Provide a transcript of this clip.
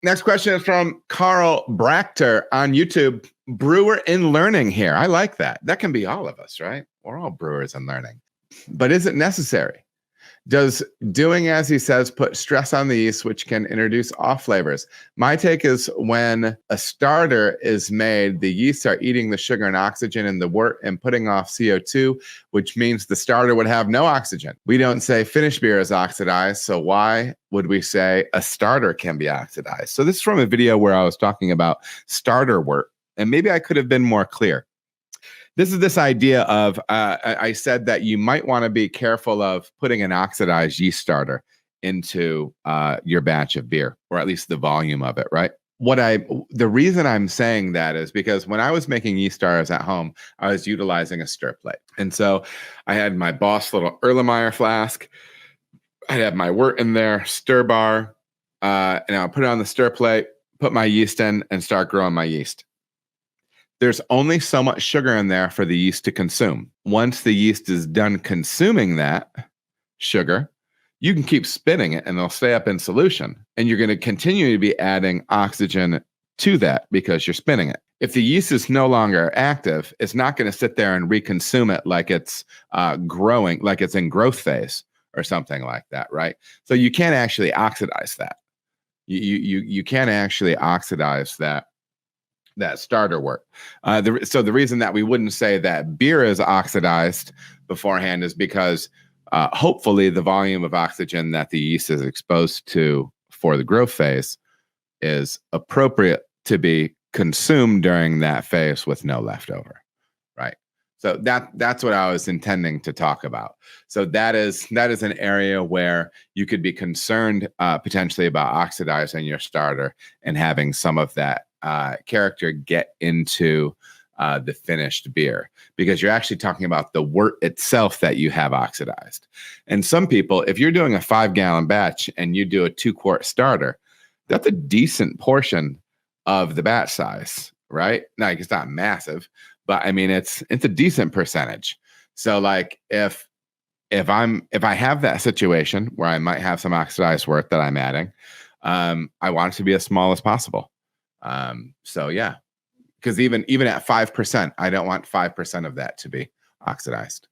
Next question is from Carl Brachter on YouTube. Brewer in learning here. I like that. That can be all of us, right? We're all brewers in learning. But is it necessary? Does doing as he says put stress on the yeast, which can introduce off flavors? My take is when a starter is made, the yeast are eating the sugar and oxygen in the wort and putting off CO2, which means the starter would have no oxygen. We don't say finished beer is oxidized, so why would we say a starter can be oxidized? So this is from a video where I was talking about starter wort, and maybe I could have been more clear. This is this idea of, I said that you might want to be careful of putting an oxidized yeast starter into your batch of beer, or at least the volume of it, right? The reason I'm saying that is because when I was making yeast starters at home, I was utilizing a stir plate. And so I had my Boss little Erlenmeyer flask. I'd have my wort in there, stir bar, and I'll put it on the stir plate, put my yeast in, and start growing my yeast. There's only so much sugar in there for the yeast to consume. Once the yeast is done consuming that sugar, you can keep spinning it and they'll stay up in solution. And you're going to continue to be adding oxygen to that because you're spinning it. If the yeast is no longer active, it's not going to sit there and reconsume it like it's growing, like it's in growth phase or something like that, right? So you can't actually oxidize that. You can't actually oxidize that starter wort. So the reason that we wouldn't say that beer is oxidized beforehand is because hopefully the volume of oxygen that the yeast is exposed to for the growth phase is appropriate to be consumed during that phase with no leftover, right? So that's what I was intending to talk about. So that is an area where you could be concerned potentially about oxidizing your starter and having some of that character get into the finished beer, because you're actually talking about the wort itself that you have oxidized. And some people, if you're doing a 5-gallon batch and you do a 2-quart starter, that's a decent portion of the batch size, right? Now, it's not massive, but I mean, it's a decent percentage. So like if I have that situation where I might have some oxidized wort that I'm adding, I want it to be as small as possible. So yeah, because even at 5%, I don't want 5% of that to be oxidized.